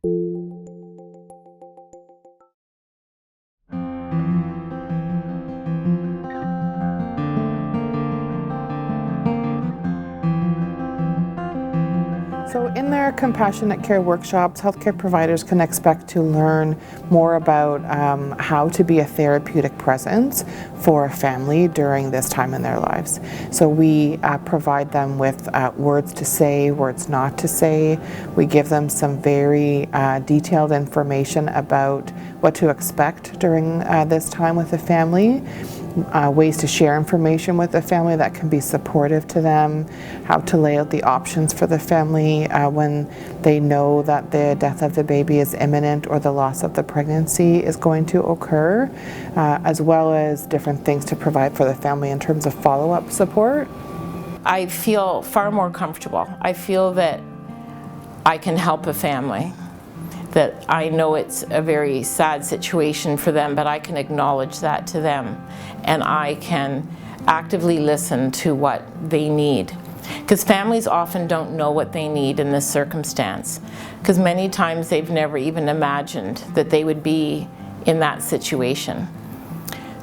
So in their compassionate care workshops, healthcare providers can expect to learn more about how to be a therapeutic presence for a family during this time in their lives. So we provide them with words to say, words not to say. We give them some very detailed information about what to expect during this time with the family. Ways to share information with the family that can be supportive to them, how to lay out the options for the family when they know that the death of the baby is imminent or the loss of the pregnancy is going to occur, as well as different things to provide for the family in terms of follow-up support. I feel far more comfortable. I feel that I can help a family, that I know it's a very sad situation for them, but I can acknowledge that to them, and I can actively listen to what they need. Because families often don't know what they need in this circumstance, because many times they've never even imagined that they would be in that situation.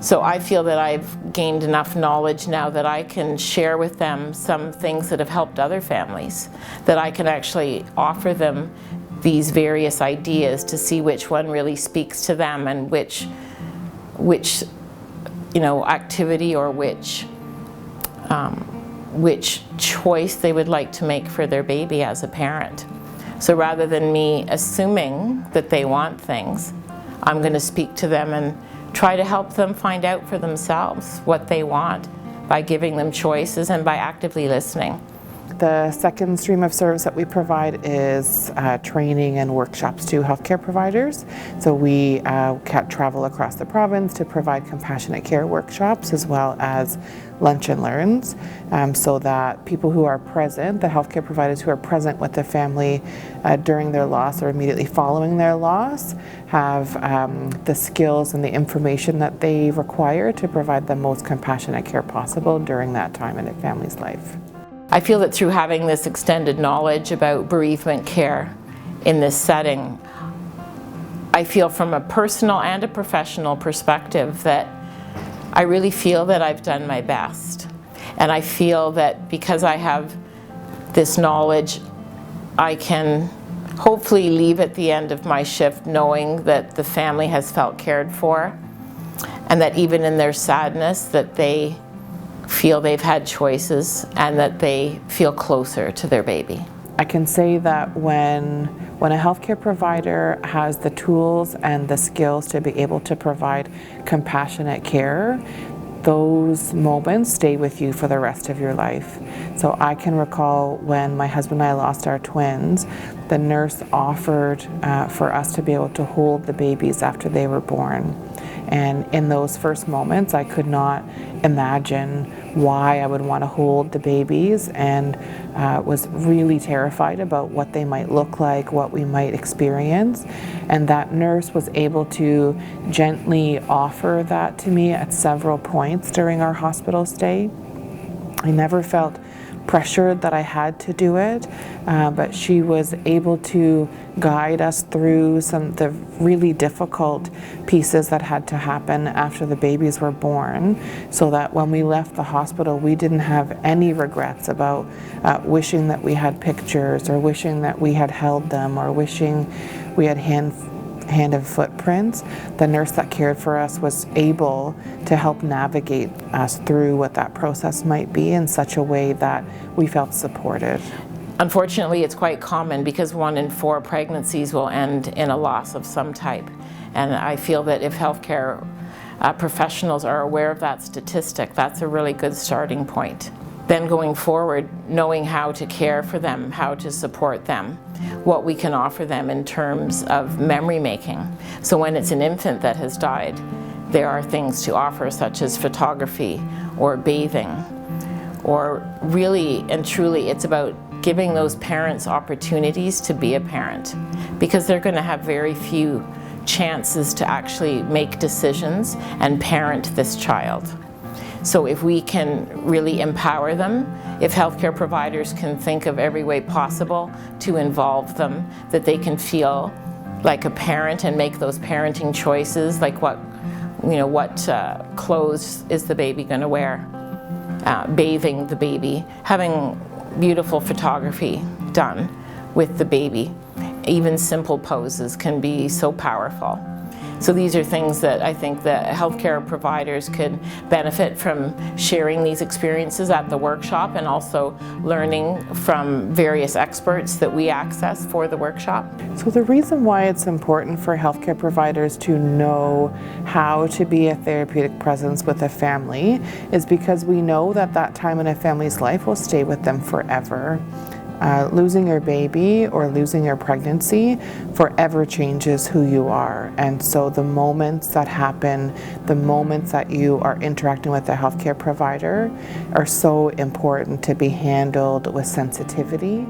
So I feel that I've gained enough knowledge now that I can share with them some things that have helped other families, that I can actually offer them these various ideas to see which one really speaks to them and which activity or which choice they would like to make for their baby as a parent. So rather than me assuming that they want things, I'm going to speak to them and try to help them find out for themselves what they want by giving them choices and by actively listening. The second stream of service that we provide is training and workshops to healthcare providers. So we travel across the province to provide compassionate care workshops as well as lunch and learns, so that people who are present, the healthcare providers who are present with the family during their loss or immediately following their loss, have the skills and the information that they require to provide the most compassionate care possible during that time in a family's life. I feel that through having this extended knowledge about bereavement care in this setting, I feel from a personal and a professional perspective that I really feel that I've done my best. And I feel that because I have this knowledge, I can hopefully leave at the end of my shift knowing that the family has felt cared for, and that even in their sadness that they feel they've had choices and that they feel closer to their baby. I can say that when a healthcare provider has the tools and the skills to be able to provide compassionate care, those moments stay with you for the rest of your life. So I can recall when my husband and I lost our twins, the nurse offered for us to be able to hold the babies after they were born. And in those first moments, I could not imagine why I would want to hold the babies, and was really terrified about what they might look like, what we might experience. And that nurse was able to gently offer that to me at several points during our hospital stay. I never felt pressured that I had to do it, but she was able to guide us through some of the really difficult pieces that had to happen after the babies were born, so that when we left the hospital we didn't have any regrets about wishing that we had pictures, or wishing that we had held them, or wishing we had hand and footprints. The nurse that cared for us was able to help navigate us through what that process might be in such a way that we felt supported. Unfortunately, it's quite common because 1 in 4 pregnancies will end in a loss of some type. And I feel that if healthcare professionals are aware of that statistic, that's a really good starting point. Then going forward, knowing how to care for them, how to support them, what we can offer them in terms of memory making. So when it's an infant that has died, there are things to offer such as photography or bathing, or really and truly it's about giving those parents opportunities to be a parent, because they're going to have very few chances to actually make decisions and parent this child. So if we can really empower them, if healthcare providers can think of every way possible to involve them, that they can feel like a parent and make those parenting choices, like what clothes is the baby going to wear, bathing the baby, having beautiful photography done with the baby. Even simple poses can be so powerful. So these are things that I think that healthcare providers could benefit from sharing these experiences at the workshop, and also learning from various experts that we access for the workshop. So the reason why it's important for healthcare providers to know how to be a therapeutic presence with a family is because we know that that time in a family's life will stay with them forever. Losing your baby or losing your pregnancy forever changes who you are. And so the moments that happen, the moments that you are interacting with a healthcare provider are so important to be handled with sensitivity